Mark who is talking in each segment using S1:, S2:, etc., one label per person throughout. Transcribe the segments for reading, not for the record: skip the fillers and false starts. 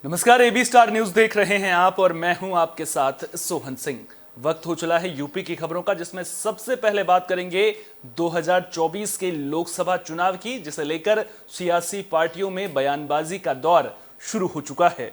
S1: नमस्कार, AB star news देख रहे हैं आप और मैं हूं आपके साथ सोहन सिंह। वक्त हो चला है यूपी की खबरों का, जिसमें सबसे पहले बात करेंगे 2024 के लोकसभा चुनाव की, जिसे लेकर सियासी पार्टियों में बयानबाजी का दौर शुरू हो चुका है।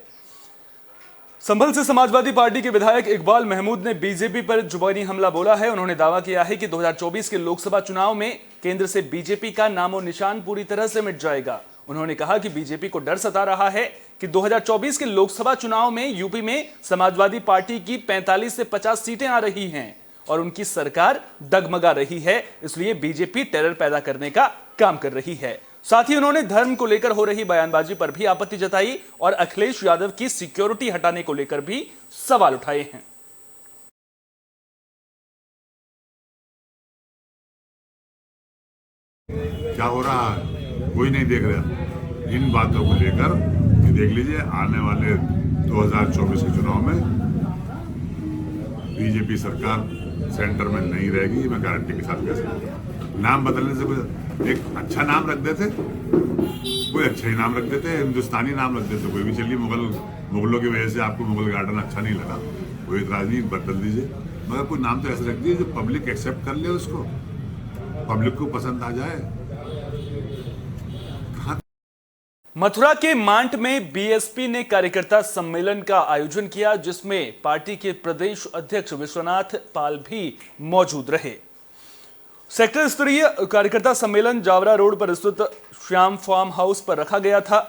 S1: संभल से समाजवादी पार्टी के विधायक इकबाल महमूद ने बीजेपी पर जुबानी हमला बोला है। उन्होंने दावा किया है कि 2024 के लोकसभा चुनाव में केंद्र से बीजेपी का नामो निशान पूरी तरह से मिट जाएगा। उन्होंने कहा कि बीजेपी को डर सता रहा है कि 2024 के लोकसभा चुनाव में यूपी में समाजवादी पार्टी की 45 से 50 सीटें आ रही हैं और उनकी सरकार डगमगा रही है, इसलिए बीजेपी टेरर पैदा करने का काम कर रही है। साथ ही उन्होंने धर्म को लेकर हो रही बयानबाजी पर भी आपत्ति जताई और अखिलेश यादव की सिक्योरिटी हटाने को लेकर भी सवाल उठाए हैं।
S2: क्या हो रहा है कोई नहीं देख रहा। इन बातों को लेकर देख लीजिए, आने वाले 2024 के चुनाव में बीजेपी सरकार सेंटर में नहीं रहेगी, मैं गारंटी के साथ कह सकता हूं। नाम बदलने से कोई एक अच्छा नाम रख देते, कोई अच्छा ही नाम रख देते, हिंदुस्तानी नाम रख देते, कोई भी चलिए। मुगलों की वजह से आपको मुगल गार्डन अच्छा नहीं लगा, कोई इतराज नहीं, बदल दीजिए, मगर कोई नाम तो ऐसे रख दीजिए जो पब्लिक एक्सेप्ट कर ले, उसको पब्लिक को पसंद आ जाए।
S1: मथुरा के मांट में बीएसपी ने कार्यकर्ता सम्मेलन का आयोजन किया, जिसमें पार्टी के प्रदेश अध्यक्ष विश्वनाथ पाल भी मौजूद रहे। सेक्टर स्तरीय कार्यकर्ता सम्मेलन जावरा रोड पर स्थित श्याम फार्म हाउस पर रखा गया था।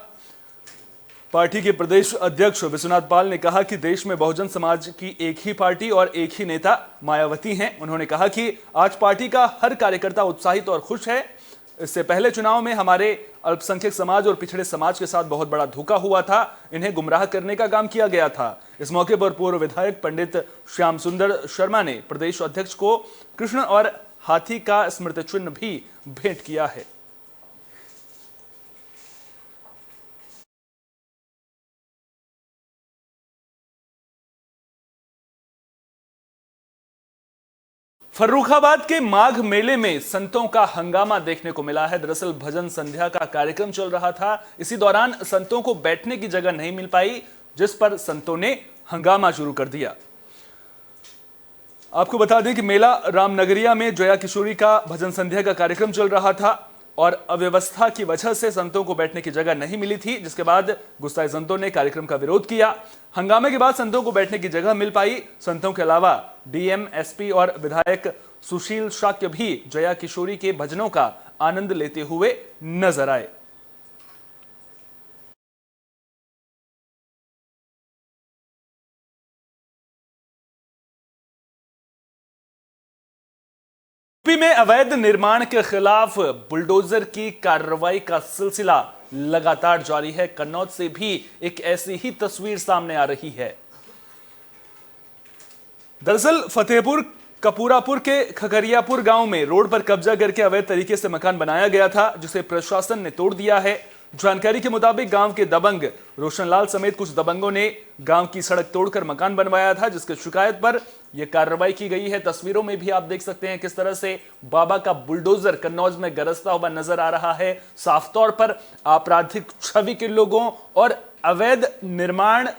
S1: पार्टी के प्रदेश अध्यक्ष विश्वनाथ पाल ने कहा कि देश में बहुजन समाज की एक ही पार्टी और एक ही नेता मायावती हैं। उन्होंने कहा कि आज पार्टी का हर कार्यकर्ता उत्साहित और खुश है। इससे पहले चुनाव में हमारे अल्पसंख्यक समाज और पिछड़े समाज के साथ बहुत बड़ा धोखा हुआ था, इन्हें गुमराह करने का काम किया गया था। इस मौके पर पूर्व विधायक पंडित श्याम सुंदर शर्मा ने प्रदेश अध्यक्ष को कृष्ण और हाथी का स्मृति चिन्ह भी भेंट किया है। फर्रुखाबाद के माघ मेले में संतों का हंगामा देखने को मिला है। दरअसल भजन संध्या का कार्यक्रम चल रहा था। इसी दौरान संतों को बैठने की जगह नहीं मिल पाई, जिस पर संतों ने हंगामा शुरू कर दिया। आपको बता दें कि मेला रामनगरिया में जया किशोरी का भजन संध्या का कार्यक्रम चल रहा था और अव्यवस्था की वजह से संतों को बैठने की जगह नहीं मिली थी, जिसके बाद गुस्साए संतों ने कार्यक्रम का विरोध किया। हंगामे के बाद संतों को बैठने की जगह मिल पाई। संतों के अलावा डीएम, एसपी और विधायक सुशील शाक्य भी जया किशोरी के भजनों का आनंद लेते हुए नजर आए। यूपी में अवैध निर्माण के खिलाफ बुलडोजर की कार्रवाई का सिलसिला लगातार जारी है। कन्नौज से भी एक ऐसी ही तस्वीर सामने आ रही है। दरअसल फतेहपुर कपूरापुर के खगरियापुर गांव में रोड पर कब्जा करके अवैध तरीके से मकान बनाया गया था, जिसे प्रशासन ने तोड़ दिया है। जानकारी के मुताबिक गांव के दबंग रोशनलाल समेत कुछ दबंगों ने गांव की सड़क तोड़कर मकान बनवाया था, जिसकी शिकायत पर यह कार्रवाई की गई है। तस्वीरों में भी आप देख सकते हैं किस तरह से बाबा का बुलडोजर कन्नौज में गरजता हुआ नजर आ रहा है। साफ तौर पर आपराधिक छवि के लोगों और अवैध निर्माण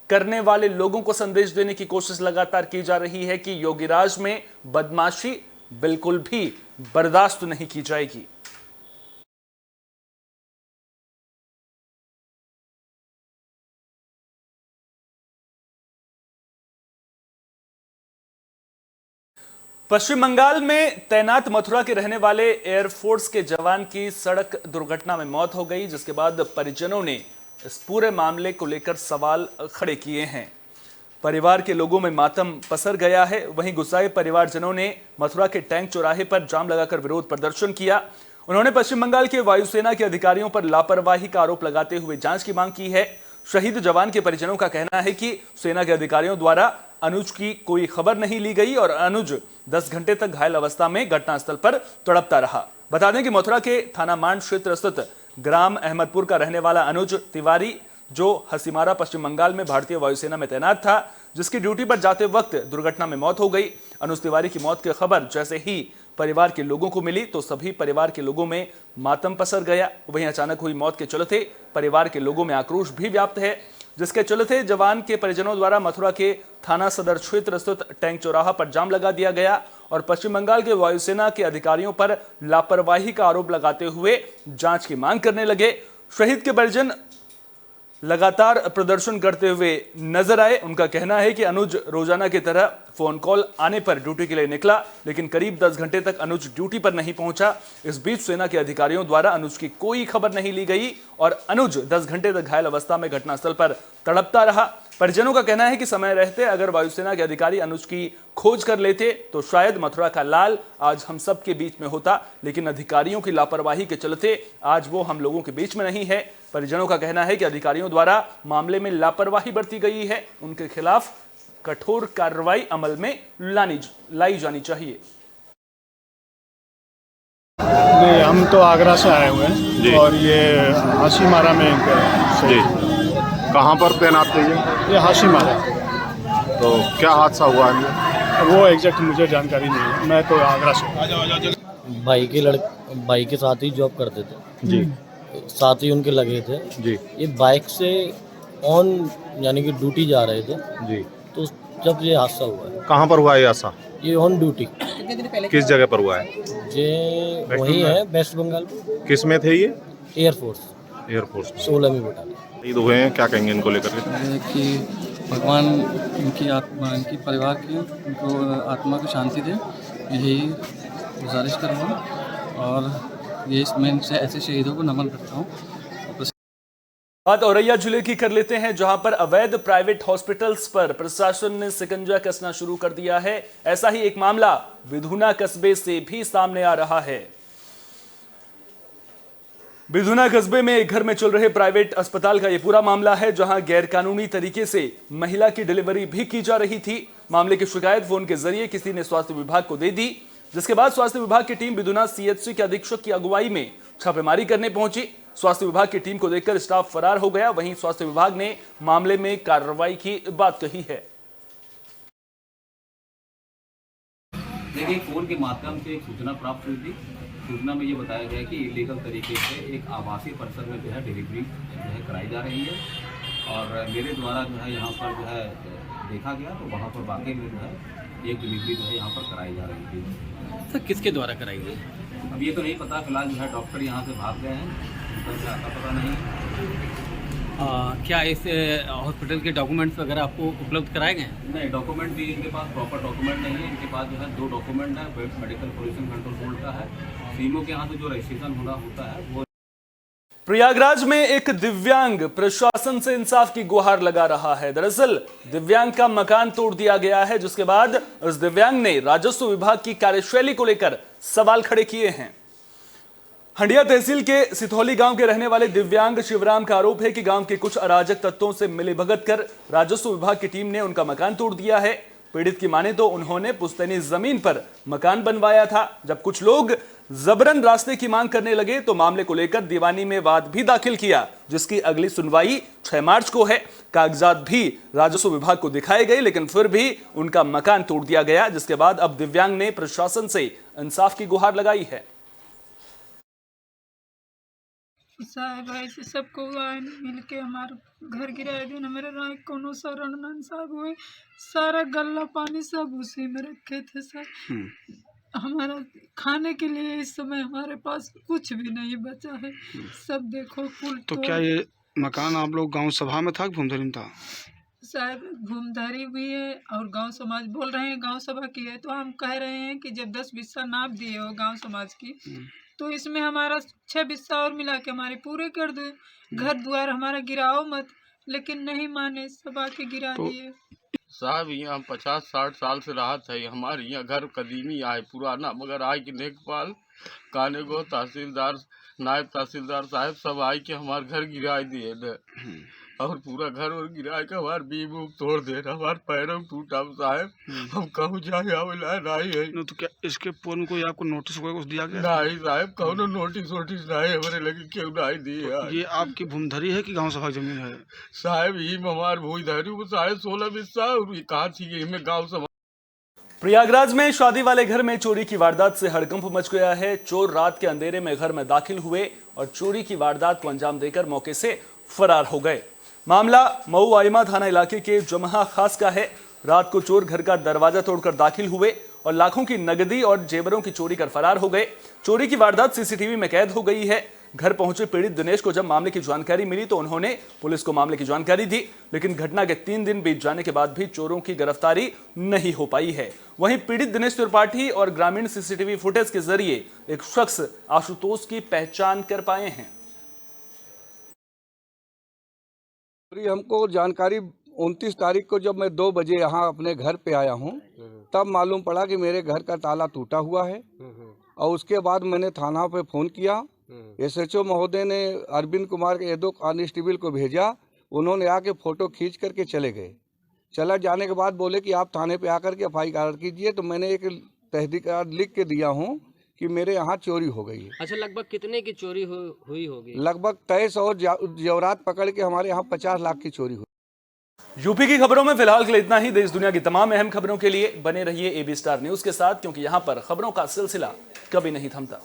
S1: करने वाले लोगों को संदेश देने की कोशिश लगातार की जा रही है कि योगीराज में बदमाशी बिल्कुल भी बर्दाश्त नहीं की जाएगी। पश्चिम बंगाल में तैनात मथुरा के रहने वाले एयरफोर्स के जवान की सड़क दुर्घटना में मौत हो गई, जिसके बाद परिजनों ने इस पूरे मामले को लेकर सवाल खड़े किए हैं। परिवार के लोगों में मातम पसर गया है। वहीं गुस्साए परिवारजनों ने मथुरा के टैंक चौराहे पर जाम लगाकर विरोध प्रदर्शन किया। उन्होंने पश्चिम बंगाल के वायुसेना के अधिकारियों पर लापरवाही का आरोप लगाते हुए जांच की मांग की है। शहीद जवान के परिजनों का कहना है कि सेना के अधिकारियों द्वारा अनुज की कोई खबर नहीं ली गई और अनुज 10 घंटे तक घायल अवस्था में घटनास्थल पर तड़पता रहा। बता दें कि मथुरा के थाना मांड क्षेत्र स्थित ग्राम अहमदपुर का रहने वाला अनुज तिवारी, जो हसीमारा पश्चिम बंगाल में भारतीय वायुसेना में तैनात था, जिसकी ड्यूटी पर जाते वक्त दुर्घटना में मौत हो गई। अनुज तिवारी की मौत की खबर जैसे ही परिवार के लोगों को मिली तो सभी परिवार के लोगों में मातम पसर गया। वहीं अचानक हुई मौत के चलते परिवार के लोगों में आक्रोश भी व्याप्त है। जिसके चलते जवान के परिजनों द्वारा मथुरा के थाना सदर क्षेत्र स्थित टैंक चौराहा पर जाम लगा दिया गया और पश्चिम बंगाल के वायुसेना के अधिकारियों पर लापरवाही का आरोप लगाते हुए जांच की मांग करने लगे। शहीद के परिजन लगातार प्रदर्शन करते हुए नजर आए। उनका कहना है कि अनुज रोजाना की तरह फोन कॉल आने पर ड्यूटी के लिए निकला, लेकिन करीब 10 घंटे तक अनुज ड्यूटी पर नहीं पहुंचा। इस बीच सेना के अधिकारियों द्वारा अनुज की कोई खबर नहीं ली गई और अनुज 10 घंटे तक घायल अवस्था में घटनास्थल पर तड़पता रहा। परिजनों का कहना है कि समय रहते अगर वायुसेना के अधिकारी अनुज की खोज कर लेते तो शायद मथुरा का लाल आज हम सब के बीच में होता, लेकिन अधिकारियों की लापरवाही के चलते आज वो हम लोगों के बीच में नहीं है। परिजनों का कहना है कि अधिकारियों द्वारा मामले में लापरवाही बरती गई है, उनके खिलाफ कठोर कार्रवाई अमल में लाई जानी चाहिए।
S3: नहीं, हम तो आगरा से आए हुए हैं और ये हाशीमारा में
S4: जी कहाँ पर तैनात थे
S3: ये हाशीमारा।
S4: तो क्या हादसा हुआ है?
S3: वो एग्जैक्ट मुझे जानकारी नहीं है, मैं तो आगरा से।
S5: भाई के साथ ही जॉब करते थे
S4: जी,
S5: साथ ही उनके लगे थे
S4: जी
S5: ये बाइक से ऑन यानी कि ड्यूटी जा रहे थे
S4: जी।
S5: तो जब ये हादसा हुआ है।
S4: कहाँ पर हुआ है हादसा?
S5: ये ऑन ड्यूटी
S4: किस जगह पर हुआ है?
S5: ये वही है वेस्ट बंगाल में।
S4: किस में थे ये?
S5: एयरफोर्स 16 में बेटा
S4: शहीद हुए हैं, क्या कहेंगे इनको लेकर के?
S6: कि भगवान इनकी आत्मा, इनकी परिवार की उनको आत्मा को शांति दे, यही गुजारिश करूँगा और ये मैं इनसे ऐसे शहीदों को नमन करता हूँ।
S1: बात औरैया जिले की कर लेते हैं, जहां पर अवैध प्राइवेट हॉस्पिटल्स पर प्रशासन ने शिकंजा कसना शुरू कर दिया है। ऐसा ही एक मामला बिधुना कस्बे से भी सामने आ रहा है। बिधुना कस्बे में एक घर में चल रहे प्राइवेट अस्पताल का यह पूरा मामला है, जहां गैरकानूनी तरीके से महिला की डिलीवरी भी की जा रही थी। मामले की शिकायत फोन के जरिए किसी ने स्वास्थ्य विभाग को दे दी, जिसके बाद स्वास्थ्य विभाग की टीम बिधुना सीएचसी के अधीक्षक की अगुवाई में छापेमारी करने पहुंची। स्वास्थ्य विभाग की टीम को देखकर स्टाफ फरार हो गया। वहीं स्वास्थ्य विभाग ने मामले में कार्रवाई की बात कही है।
S7: देखिए, फोन के माध्यम से एक सूचना प्राप्त हुई थी। सूचना में ये बताया गया कि इलीगल तरीके से एक आवासीय परिसर में जो है डिलीवरी जो है कराई जा रही है और मेरे द्वारा जो है यहाँ पर जो है देखा गया तो वहाँ पर वाकई में जो है एक डिलीवरी जो है यहाँ पर कराई जा रही थी।
S8: सर किसके द्वारा कराई गई?
S7: अब ये तो नहीं पता, फिलहाल जो है डॉक्टर यहाँ से भाग गए हैं, उनका क्या आता पता नहीं।
S8: क्या इस हॉस्पिटल के डॉक्यूमेंट्स वगैरह आपको उपलब्ध कराए गए?
S7: नहीं, डॉक्यूमेंट भी इनके पास प्रॉपर डॉक्यूमेंट नहीं है। इनके पास जो है 2 डॉक्यूमेंट है, मेडिकल पोल्यूशन कंट्रोल बोर्ड का है, सीमो के यहाँ से जो रजिस्ट्रेशन होता है वो।
S1: प्रयागराज में एक दिव्यांग प्रशासन से इंसाफ की गुहार लगा रहा है। दरअसल दिव्यांग का मकान तोड़ दिया गया है, जिसके बाद उस दिव्यांग ने राजस्व विभाग की कार्यशैली को लेकर सवाल खड़े किए हैं। हंडिया तहसील के सिथौली गांव के रहने वाले दिव्यांग शिवराम का आरोप है कि गांव के कुछ अराजक तत्वों से मिलीभगत कर राजस्व विभाग की टीम ने उनका मकान तोड़ दिया है। पीड़ित की माने तो उन्होंने पुश्तैनी जमीन पर मकान बनवाया था। जब कुछ लोग जबरन रास्ते की मांग करने लगे तो मामले को लेकर दीवानी में वाद भी दाखिल किया, जिसकी अगली सुनवाई 6 मार्च को है। कागजात भी राजस्व विभाग को दिखाए गए, लेकिन फिर भी उनका मकान तोड़ दिया गया, जिसके बाद अब दिव्यांग ने प्रशासन से इंसाफ की गुहार लगाई है।
S9: साहब ऐसे सबको मिल के हमारा घर गिराए दिन मेरे राय कोनो शरण साहब हुए, सारा गल्ला पानी सब उसी में रखे थे सर। हमारा खाने के लिए इस समय हमारे पास कुछ भी नहीं बचा है, सब देखो कुल।
S3: तो क्या ये मकान आप लोग गांव सभा में था कि भूमधरी में था?
S9: साहब भूमधरी भी है और गांव समाज बोल रहे हैं गांव सभा की है, तो हम कह रहे हैं कि जब 10 बिस्सा नाप दिए हो गांव समाज की तो इसमें हमारा 6 बिस्सा और मिला के हमारे पूरे कर दो, घर द्वार हमारा गिराओ मत। लेकिन नहीं माने, सभा के गिरा दिए।
S10: साहब यहाँ 50-60 साल से रहा था, हमारे यहाँ घर कदीमी आए पुराना, मगर आए कि लेखपाल काने गो तहसीलदार नायब तहसीलदार साहब सब आए कि हमारे घर गिरा दिए न, और पूरा घर और गिरा के हमारे बीम उम तोड़ दे, हमारे पैरों टूटा साहब। हम कहूँ जाए आवेला नहीं है।
S3: तो क्या इसके पूर्व कोई आपको नोटिस वगैरह कुछ दिया गया?
S10: नहीं साहब, कौनो नोटिस वोटिस नहीं हमारे लगे, क्यों नहीं दिए।
S3: तो ये आपकी भूमधरी है कि गांव सभा जमीन है?
S10: साहब ही हमारे भूमधरी वो 16.5 बिस्सा और कहा थी हमें गाँव सभा।
S1: प्रयागराज में शादी वाले घर में चोरी की वारदात से हड़कंप मच गया है। चोर रात के अंधेरे में घर में दाखिल हुए और चोरी की वारदात को अंजाम देकर मौके से फरार हो गए। मामला मऊ आइमा थाना इलाके के जमहा खास का है। रात को चोर घर का दरवाजा तोड़कर दाखिल हुए और लाखों की नकदी और जेवरों की चोरी कर फरार हो गए। चोरी की वारदात सीसीटीवी में कैद हो गई है। घर पहुंचे पीड़ित दिनेश को जब मामले की जानकारी मिली तो उन्होंने पुलिस को मामले की जानकारी दी, लेकिन घटना के 3 दिन बीत जाने के बाद भी चोरों की गिरफ्तारी नहीं हो पाई है। वहीं पीड़ित दिनेश त्रिपाठी और ग्रामीण सीसीटीवी फुटेज के जरिए एक शख्स आशुतोष की पहचान कर पाए हैं।
S11: हमको जानकारी 29 तारीख को जब मैं 2 बजे यहाँ अपने घर पे आया हूँ, तब मालूम पड़ा कि मेरे घर का ताला टूटा हुआ है। और उसके बाद मैंने थाना पे फ़ोन किया। SHO महोदय ने अरविंद कुमार के 2 कांस्टेबल को भेजा। उन्होंने आके फ़ोटो खींच करके चले गए। चला जाने के बाद बोले कि आप थाने पे आकर के FIR कीजिए। तो मैंने एक तहरीर लिख के दिया हूँ कि मेरे यहाँ चोरी हो गई है।
S12: अच्छा, लगभग कितने की चोरी हुई होगी?
S11: लगभग 23 और जेवरात पकड़ के हमारे यहाँ 50 लाख की चोरी हुई।
S1: यूपी की खबरों में फिलहाल के लिए इतना ही। देश दुनिया की तमाम अहम खबरों के लिए बने रहिए AB स्टार न्यूज के साथ, क्योंकि यहां पर खबरों का सिलसिला कभी नहीं थमता।